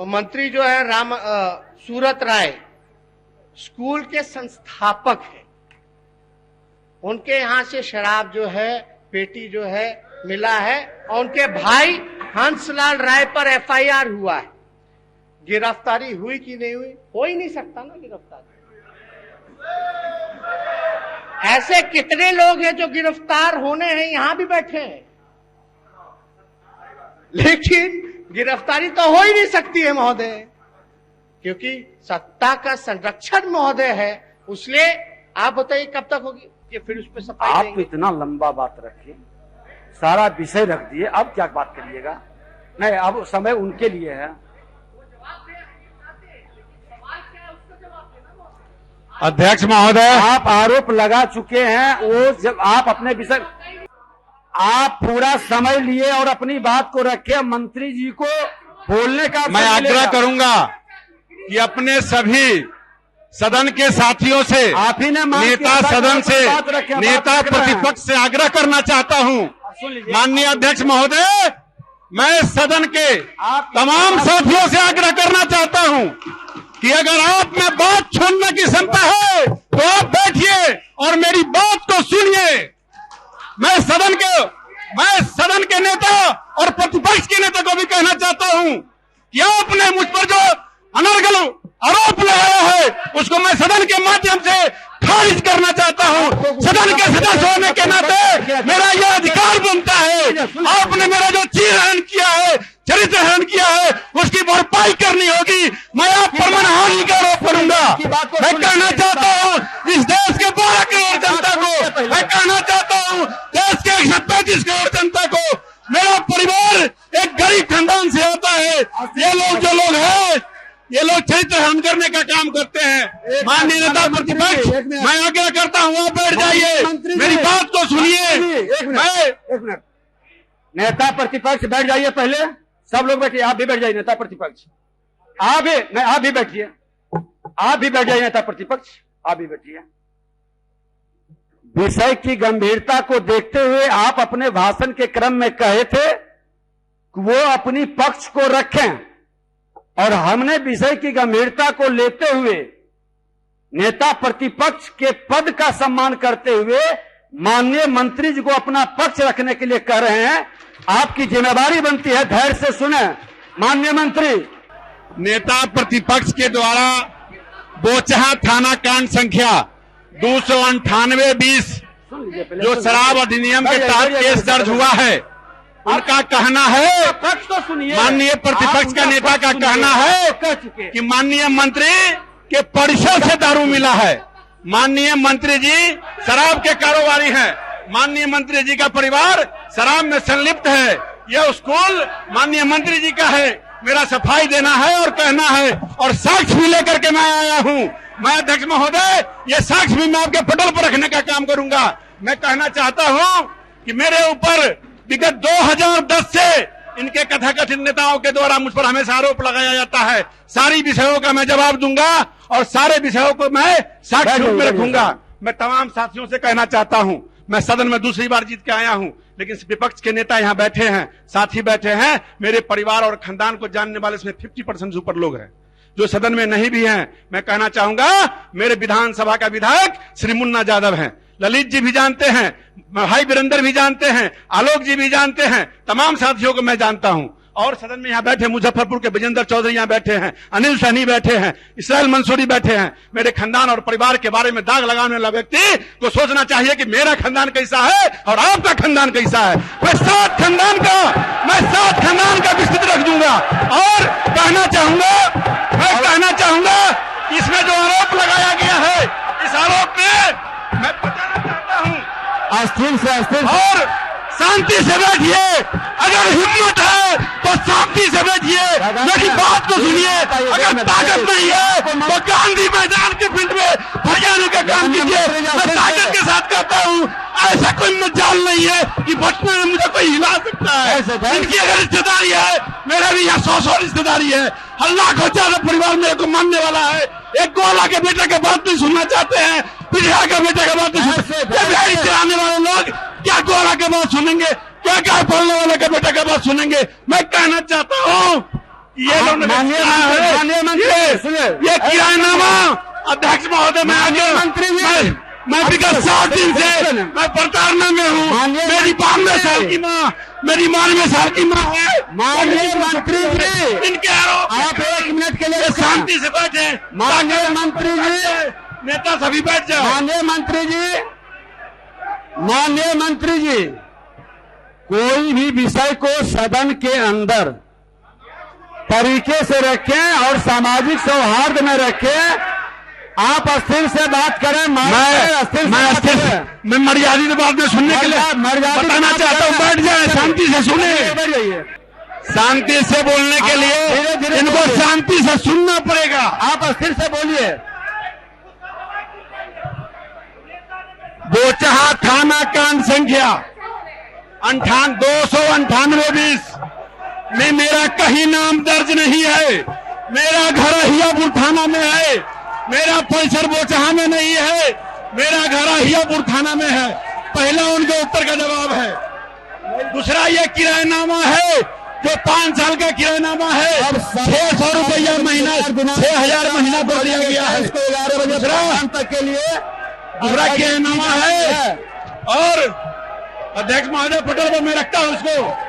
मंत्री जो है सूरत राय स्कूल के संस्थापक हैं। उनके यहाँ से शराब जो है पेटी जो है मिला है और उनके भाई हंसलाल राय पर एफआईआर हुआ है। गिरफ्तारी हुई कि नहीं हुई? हो ही नहीं सकता ना गिरफ्तारी। ऐसे कितने लोग हैं जो गिरफ्तार होने हैं, यहां भी बैठे हैं, लेकिन गिरफ्तारी तो हो ही नहीं सकती है महोदय, क्योंकि सत्ता का संरक्षण महोदय है। इसलिए आप बताइए कब तक होगी ये, फिर उस पर सफाई आप देंगे। इतना लंबा बात रखिए, सारा विषय रख दिए, अब क्या बात करिएगा? नहीं, अब समय उनके लिए है। अध्यक्ष महोदय, आप आरोप लगा चुके हैं, वो जब आप अपने विषय, आप पूरा समय लिए और अपनी बात को रखे, मंत्री जी को बोलने का मैं आग्रह करूंगा कि अपने सभी सदन के साथियों से, आप ही ने नेता सदन से, नेता प्रतिपक्ष से आग्रह करना चाहता हूं। माननीय अध्यक्ष महोदय, मैं सदन के तमाम साथियों से आग्रह करना चाहता हूं कि अगर आप में बात छोड़ने की क्षमता है तो आप बैठिए और मेरी बात को सुनिए। मैं सदन के नेता और प्रतिपक्ष के नेता को भी कहना चाहता हूं कि आपने मुझ पर जो अनर्गल आरोप लगाया है उसको मैं सदन के माध्यम से खारिज करना चाहता हूं। सदन के सदस्य होने के नाते मेरा यह अधिकार बनता है। आपने मेरा जो चीरहरण किया है, चरित्र हरण किया है, उसकी भरपाई करनी होगी। मैं आप पर मनहानि का आरोप करूंगा। मैं कहना चाहता हूं इस देश के 12 करोड़ जनता को, मैं कहना चाहता हूं देश के 135 करोड़ जनता को, मेरा परिवार एक गरीब खानदान से आता है। ये लोग जो लोग हैं, ये लोग चरित्र हरण करने का काम करते हैं। माननीय नेता प्रतिपक्ष, मैं आग्रह करता हूं आप बैठ जाइए, मेरी बात को सुनिए। एक मिनट, नेता प्रतिपक्ष बैठ जाइए, पहले सब लोग बैठिए, आप भी बैठ जाइए नेता प्रतिपक्ष, आप भी बैठिए, आप भी बैठ जाइए नेता प्रतिपक्ष, आप भी बैठिए। विषय की गंभीरता को देखते हुए आप अपने भाषण के क्रम में कहे थे कि वो अपनी पक्ष को रखें, और हमने विषय की गंभीरता को लेते हुए नेता प्रतिपक्ष के पद का सम्मान करते हुए माननीय मंत्री जी को अपना पक्ष रखने के लिए कह रहे हैं। आपकी जिम्मेदारी बनती है, धैर्य से सुने माननीय मंत्री। नेता प्रतिपक्ष के द्वारा बोचहा थाना कांड संख्या 298-20 जो शराब अधिनियम के तहत केस दर्ज हुआ है, उनका कहना है, पक्ष तो सुनिए, माननीय प्रतिपक्ष का नेता का कहना है कि माननीय मंत्री के परिसर से दारू मिला है। माननीय मंत्री जी शराब के कारोबारी हैं। माननीय मंत्री जी का परिवार शराब में संलिप्त है। यह स्कूल माननीय मंत्री जी का है। मेरा सफाई देना है और कहना है, और साक्ष्य भी लेकर के मैं आया हूं। मैं अध्यक्ष महोदय, ये साक्ष्य भी मैं आपके पटल पर रखने का काम करूंगा। मैं कहना चाहता हूं कि मेरे ऊपर विगत 2010 से इनके कथाकथित नेताओं के द्वारा मुझ पर हमेशा आरोप लगाया जाता है। सारी विषयों का मैं जवाब दूंगा और सारे विषयों को मैं साक्ष्य रूप में रखूंगा। मैं तमाम साथियों से कहना चाहता हूं, मैं सदन में दूसरी बार जीत के आया हूं, लेकिन विपक्ष के नेता यहाँ बैठे हैं, साथी बैठे हैं, मेरे परिवार और खानदान को जानने वाले इसमें 50% से ऊपर लोग हैं जो सदन में नहीं भी हैं। मैं कहना चाहूंगा, मेरे विधानसभा का विधायक श्री मुन्ना यादव हैं, ललित जी भी जानते हैं, भाई वीरेंद्र भी जानते हैं, आलोक जी भी जानते हैं, तमाम साथियों को मैं जानता हूं। और सदन में यहाँ बैठे मुजफ्फरपुर के विजेंद्र चौधरी यहाँ बैठे हैं, अनिल सहनी बैठे हैं, इसराइल मंसूरी बैठे हैं। मेरे खानदान और परिवार के बारे में दाग लगाने वाला व्यक्ति को सोचना चाहिए कि मेरा खानदान कैसा है और आपका खानदान कैसा है। मैं सात खानदान का विस्तृत रख दूंगा। और कहना चाहूंगा इसमें जो आरोप लगाया गया है, इस आरोप में मैं बताना चाहता हूं, अस्थिर से अस्थिर और शांति से बैठिए। अगर हिम्मत है तो शांति से बैठिए, मेरी बात को सुनिए। अगर ताकत नहीं है तो गांधी मैदान के फील्ड में भर जाने का काम कीजिए। मैं ताकत के साथ कहता हूँ, ऐसा कोई मजाल नहीं है कि बचपन में मुझे कोई हिला सकता है। इनकी अगर रिश्तेदारी है, मेरा भी यहाँ 100 रिश्तेदारी है। लाखों ज्यादा परिवार मेरे को मानने वाला है। एक गोला के बेटे के बात नहीं सुनना चाहते हैं, पिछड़ा के बेटे के बात नहीं सुनते। चलाने वाले लोग क्या गोला के बात सुनेंगे, क्या पढ़ने वाले के बेटे के बात सुनेंगे। मैं कहना चाहता हूँ ये लोग माननीय मंत्री सुनिए, ये किरायानामा अध्यक्ष महोदय, मैं आगे मंत्री जी, मैं विगत 7 दिन से मैं प्रताड़ना में हूँ। मेरी 92 साल की माँ, मेरी 92 साल की माँ है। माननीय मंत्री जी, इनके आरोप आप 1 मिनट के लिए शांति से बैठे। माननीय मंत्री जी, नेता सभी बैठ जाओ। माननीय मंत्री जी, माननीय मंत्री जी, कोई भी विषय को सदन के अंदर तरीके से रखें और सामाजिक सौहार्द में रखें। आप अस्थिर से बात करें। मैं मर्यादित बात में सुनने के लिए बताना चाहता हूँ, बैठ जाए, शांति से सुने। शांति से बोलने के लिए इनको शांति से सुनना पड़ेगा। आप अस्थिर से बोलिए। बोचहा थाना कांड संख्या 298-20 में मेरा कहीं नाम दर्ज नहीं है। मेरा घर अहियापुर थाना में है। मेरा परिसर बोचहा में नहीं है। मेरा घर अहियापुर थाना में है। पहला उनके उत्तर का जवाब है। दूसरा, ये किरायानामा है जो 5 साल का किरायानामा है। 600 रुपया महीना, 6,000 महीना पर दिया गया है। इसको 11 बजे तक के लिए दूसरा किरायानामा है। और अध्यक्ष महोदय पटेल को मैं रखता हूं उसको।